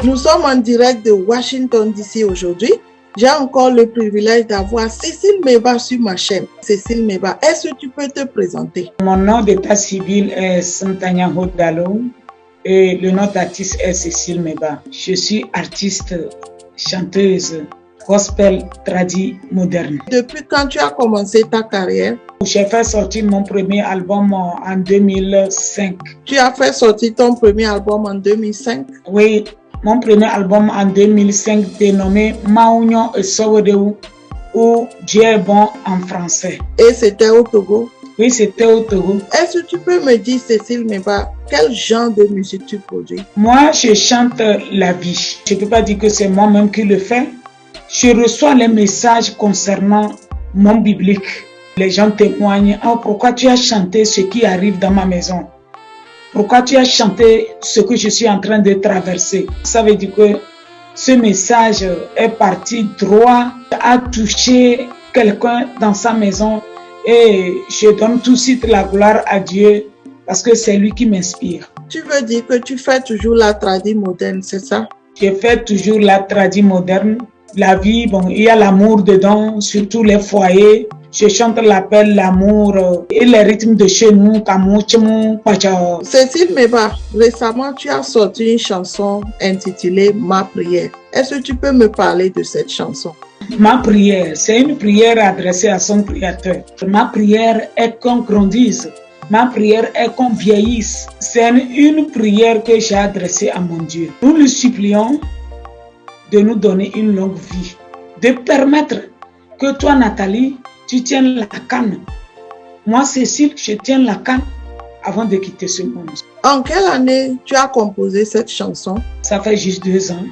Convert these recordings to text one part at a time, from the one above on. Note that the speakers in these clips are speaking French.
Nous sommes en direct de Washington DC aujourd'hui. J'ai encore le privilège d'avoir Cécile Meba sur ma chaîne. Cécile Meba, est-ce que tu peux te présenter? Mon nom d'état civil est Santanya Hodalo et le nom d'artiste est Cécile Meba. Je suis artiste, chanteuse, gospel, tradi, moderne. Depuis quand tu as commencé ta carrière? J'ai fait sortir mon premier album en 2005. Tu as fait sortir ton premier album en 2005? Oui, mon premier album en 2005 dénommé Maounion et Sowedeou, ou Dieu est bon en français. Et c'était au Togo? Oui, c'était au Togo. Est-ce que tu peux me dire, Cécile Meba, quel genre de musique tu produis? Moi, je chante la vie. Je ne peux pas dire que c'est moi-même qui le fais. Je reçois les messages concernant mon biblique. Les gens témoignent. Oh, pourquoi tu as chanté ce qui arrive dans ma maison? Pourquoi tu as chanté ce que je suis en train de traverser? Ça veut dire que ce message est parti droit, a touché quelqu'un dans sa maison. Et je donne tout de suite la gloire à Dieu parce que c'est lui qui m'inspire. Tu veux dire que tu fais toujours la tradi moderne, c'est ça? Je fais toujours la tradi moderne. La vie, bon, il y a l'amour dedans, surtout les foyers. Je chante l'appel, l'amour et les rythmes de chez nous, Kamouchemou, Pacha. Cécile Meba, récemment tu as sorti une chanson intitulée Ma prière. Est-ce que tu peux me parler de cette chanson? Ma prière, c'est une prière adressée à son Créateur. Ma prière est qu'on grandisse. Ma prière est qu'on vieillisse. C'est une prière que j'ai adressée à mon Dieu. Nous lui supplions de nous donner une longue vie, de permettre que toi, Nathalie, tu tiennes la canne. Moi, Cécile, je tiens la canne avant de quitter ce monde. En quelle année tu as composé cette chanson? Ça fait juste 2 ans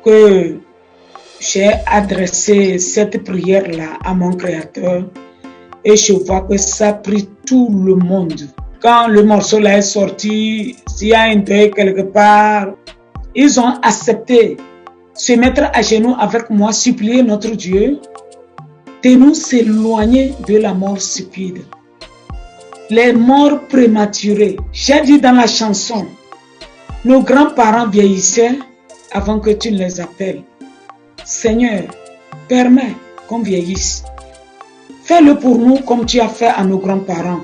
que j'ai adressé cette prière-là à mon Créateur et je vois que ça a pris tout le monde. Quand le morceau-là est sorti, s'il y a un deuil quelque part, ils ont accepté se mettre à genoux avec moi, supplier notre Dieu de nous s'éloigner de la mort stupide. Les morts prématurées. J'ai dit dans la chanson, nos grands-parents vieillissaient avant que tu les appelles. Seigneur, permets qu'on vieillisse. Fais-le pour nous comme tu as fait à nos grands-parents.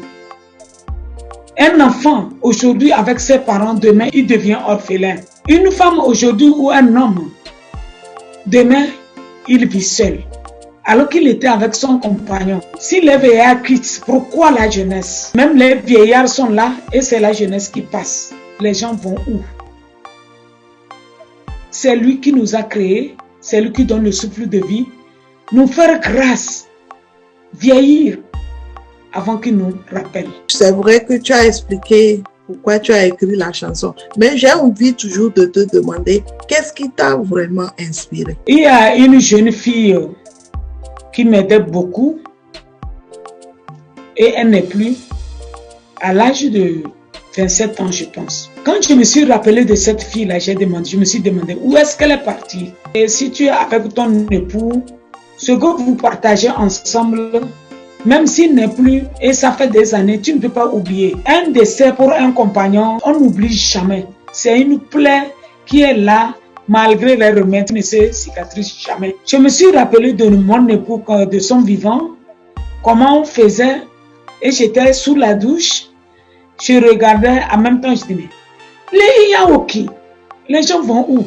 Un enfant, aujourd'hui, avec ses parents, demain, il devient orphelin. Une femme, aujourd'hui, ou un homme, demain, il vit seul. Alors qu'il était avec son compagnon. Si les vieillards quittent, pourquoi la jeunesse? Même les vieillards sont là et c'est la jeunesse qui passe. Les gens vont où? C'est lui qui nous a créés, c'est lui qui donne le souffle de vie. Nous faire grâce, vieillir, avant qu'il nous rappelle. C'est vrai que tu as expliqué pourquoi tu as écrit la chanson, mais j'ai envie toujours de te demander qu'est-ce qui t'a vraiment inspiré? Il y a une jeune fille qui m'aidait beaucoup et elle n'est plus à l'âge de 27 ans, je pense. Quand je me suis rappelé de cette fille-là, je me suis demandé où est-ce qu'elle est partie. Et si tu es avec ton époux, ce que vous partagez ensemble, même s'il n'est plus, et ça fait des années, tu ne peux pas oublier. Un décès pour un compagnon, on n'oublie jamais. C'est une plaie qui est là, malgré les remèdes, ne se cicatrise jamais. Je me suis rappelé de mon époux, de son vivant, comment on faisait, et j'étais sous la douche, je regardais, en même temps, je disais, mais les Yaoki, les gens vont où?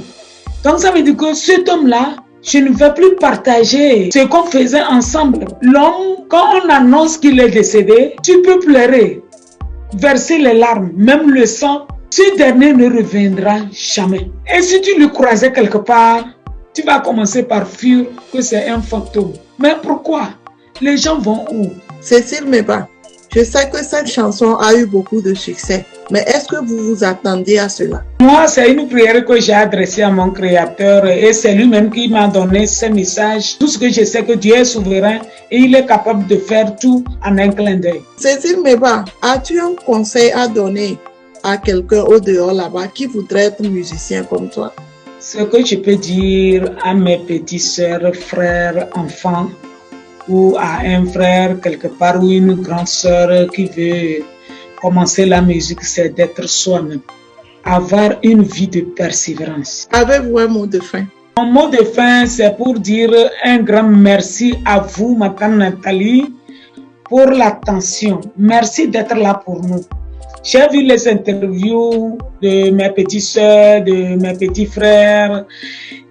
Donc ça veut dire que cet homme-là, je ne vais plus partager ce qu'on faisait ensemble. L'homme, quand on annonce qu'il est décédé, tu peux pleurer, verser les larmes, même le sang. Ce dernier ne reviendra jamais. Et si tu le croisais quelque part, tu vas commencer par fuir que c'est un fantôme. Mais pourquoi? Les gens vont où? Cécile Meba, je sais que cette chanson a eu beaucoup de succès, mais est-ce que vous vous attendiez à cela? Moi, c'est une prière que j'ai adressée à mon Créateur et c'est lui-même qui m'a donné ce message. Tout ce que je sais que Dieu est souverain et il est capable de faire tout en un clin d'œil. Cécile Meba, as-tu un conseil à donner à quelqu'un au dehors là-bas qui voudrait être musicien comme toi? Ce que je peux dire à mes petites sœurs, frères, enfants, ou à un frère quelque part ou une grande sœur qui veut commencer la musique, c'est d'être soi-même. avoir une vie de persévérance. Avez-vous un mot de fin? Mon mot de fin, c'est pour dire un grand merci à vous, Madame Nathalie, pour l'attention. Merci d'être là pour nous. J'ai vu les interviews de mes petites sœurs, de mes petits frères,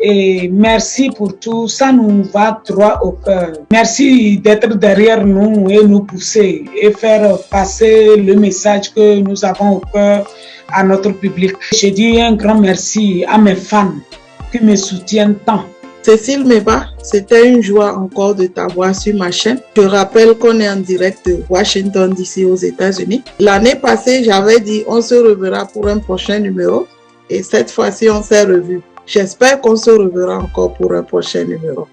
et merci pour tout. Ça nous va droit au cœur. Merci d'être derrière nous et nous pousser et faire passer le message que nous avons au cœur à notre public. Je dis un grand merci à mes fans qui me soutiennent tant. Cécile Meba, c'était une joie encore de t'avoir sur ma chaîne. Je rappelle qu'on est en direct de Washington DC aux États-Unis. L'année passée, j'avais dit on se reverra pour un prochain numéro et cette fois-ci, on s'est revus. J'espère qu'on se reverra encore pour un prochain numéro.